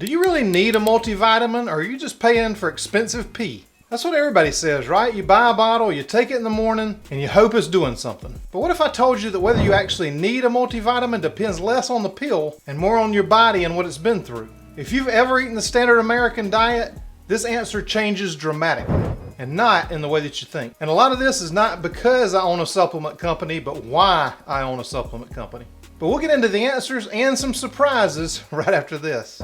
Do you really need a multivitamin, or are you just paying for expensive pee? That's what everybody says, right? You buy a bottle, you take it in the morning, and you hope it's doing something. But what if I told you that whether you actually need a multivitamin depends less on the pill and more on your body and what it's been through? If you've ever eaten the standard American diet, this answer changes dramatically, and not in the way that you think. And a lot of this is not because I own a supplement company, but why I own a supplement company. But we'll get into the answers and some surprises right after this.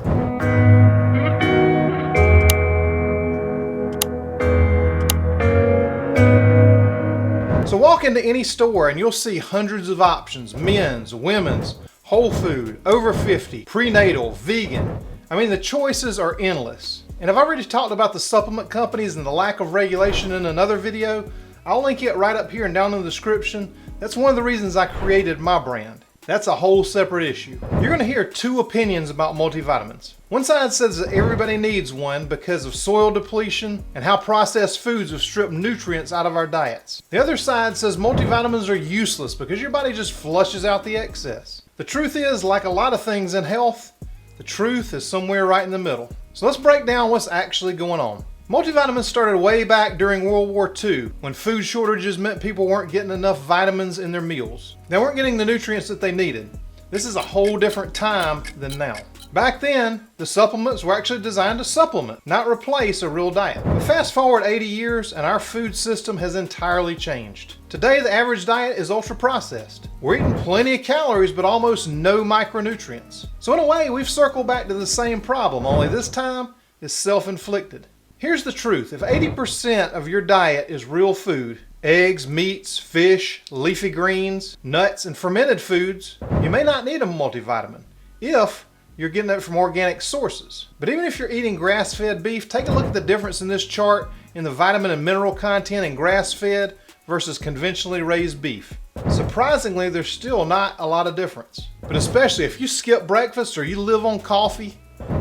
So walk into any store and you'll see hundreds of options: men's, women's, whole food, over 50, prenatal, vegan. I mean, the choices are endless. And I've already talked about the supplement companies and the lack of regulation in another video. I'll link it right up here and down in the description. That's one of the reasons I created my brand. That's a whole separate issue. You're going to hear two opinions about multivitamins. One side says that everybody needs one because of soil depletion and how processed foods have stripped nutrients out of our diets. The other side says multivitamins are useless because your body just flushes out the excess. The truth is, like a lot of things in health, the truth is somewhere right in the middle. So let's break down what's actually going on. Multivitamins started way back during World War II, when food shortages meant people weren't getting enough vitamins in their meals. They weren't getting the nutrients that they needed. This is a whole different time than now. Back then, the supplements were actually designed to supplement, not replace a real diet. But fast forward 80 years and our food system has entirely changed. Today, the average diet is ultra processed. We're eating plenty of calories, but almost no micronutrients. So in a way, we've circled back to the same problem, only this time it's self-inflicted. Here's the truth: if 80% of your diet is real food, eggs, meats, fish, leafy greens, nuts, and fermented foods, you may not need a multivitamin if you're getting it from organic sources. But even if you're eating grass-fed beef, take a look at the difference in this chart in the vitamin and mineral content in grass-fed versus conventionally raised beef. Surprisingly, there's still not a lot of difference. But especially if you skip breakfast or you live on coffee,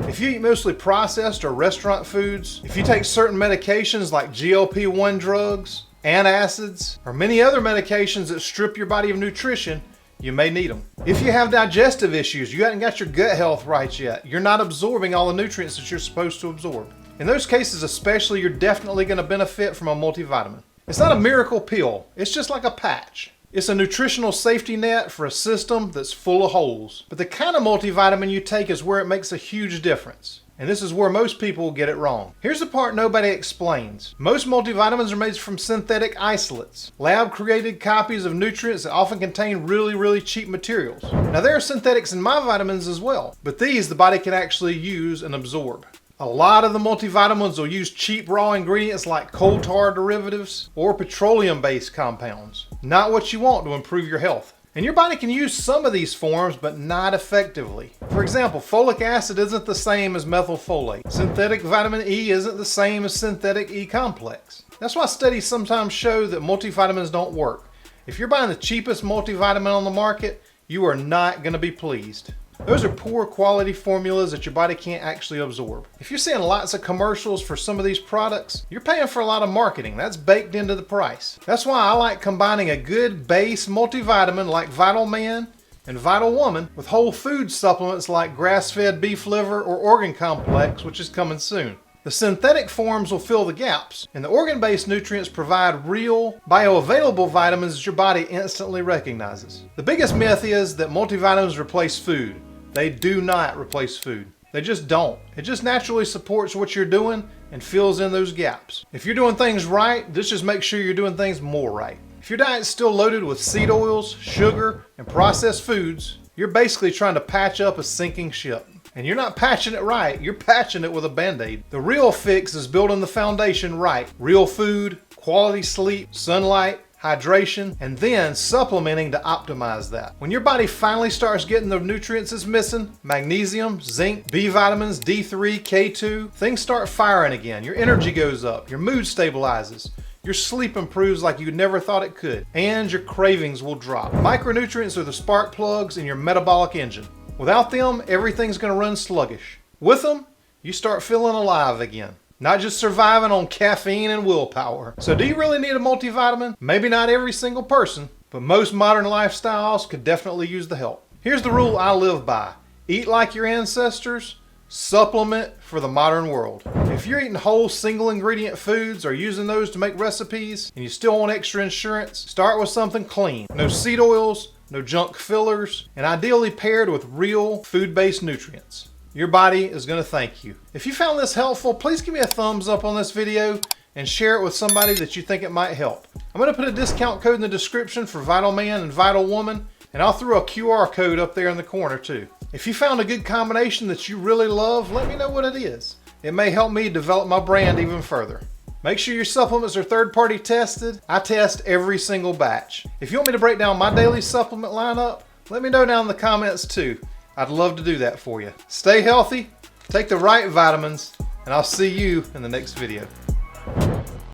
if you eat mostly processed or restaurant foods, if you take certain medications like GLP-1 drugs, antacids, or many other medications that strip your body of nutrition, you may need them. If you have digestive issues, you haven't got your gut health right yet, you're not absorbing all the nutrients that you're supposed to absorb. In those cases especially, you're definitely going to benefit from a multivitamin. It's not a miracle pill, it's just like a patch. It's a nutritional safety net for a system that's full of holes. But the kind of multivitamin you take is where it makes a huge difference. And this is where most people get it wrong. Here's the part nobody explains. Most multivitamins are made from synthetic isolates, lab-created copies of nutrients that often contain really cheap materials. Now there are synthetics in my vitamins as well, but these the body can actually use and absorb. A lot of the multivitamins will use cheap raw ingredients like coal tar derivatives or petroleum-based compounds. Not what you want to improve your health. And your body can use some of these forms, but not effectively. For example, folic acid isn't the same as methylfolate. Synthetic vitamin E isn't the same as synthetic E complex. That's why studies sometimes show that multivitamins don't work. If you're buying the cheapest multivitamin on the market, you are not going to be pleased. Those are poor quality formulas that your body can't actually absorb. If you're seeing lots of commercials for some of these products, you're paying for a lot of marketing. That's baked into the price. That's why I like combining a good base multivitamin like Vital Man and Vital Woman with whole food supplements like grass-fed beef liver or organ complex, which is coming soon. The synthetic forms will fill the gaps, and the organ-based nutrients provide real, bioavailable vitamins that your body instantly recognizes. The biggest myth is that multivitamins replace food. They do not replace food. They just don't. It just naturally supports what you're doing and fills in those gaps. If you're doing things right, this just makes sure you're doing things more right. If your diet's still loaded with seed oils, sugar, and processed foods, you're basically trying to patch up a sinking ship. And you're not patching it right, you're patching it with a Band-Aid. The real fix is building the foundation right. Real food, quality sleep, sunlight, hydration, and then supplementing to optimize that. When your body finally starts getting the nutrients it's missing, magnesium, zinc, B vitamins, D3, K2, things start firing again. Your energy goes up, your mood stabilizes, your sleep improves like you never thought it could, and your cravings will drop. Micronutrients are the spark plugs in your metabolic engine. Without them, everything's going to run sluggish. With them, you start feeling alive again. Not just surviving on caffeine and willpower. So do you really need a multivitamin? Maybe not every single person, but most modern lifestyles could definitely use the help. Here's the rule I live by. Eat like your ancestors, Supplement for the modern world. If you're eating whole single ingredient foods or using those to make recipes and you still want extra insurance, start with something clean. No seed oils, no junk fillers, and ideally paired with real food-based nutrients. Your body is going to thank you. If you found this helpful, please give me a thumbs up on this video and share it with somebody that you think it might help. I'm going to put a discount code in the description for Vital Man and Vital Woman, and I'll throw a QR code up there in the corner too. If you found a good combination that you really love, let me know what it is. It may help me develop my brand even further. Make sure your supplements are third-party tested. I test every single batch. If you want me to break down my daily supplement lineup, let me know down in the comments too. I'd love to do that for you. Stay healthy, take the right vitamins, and I'll see you in the next video.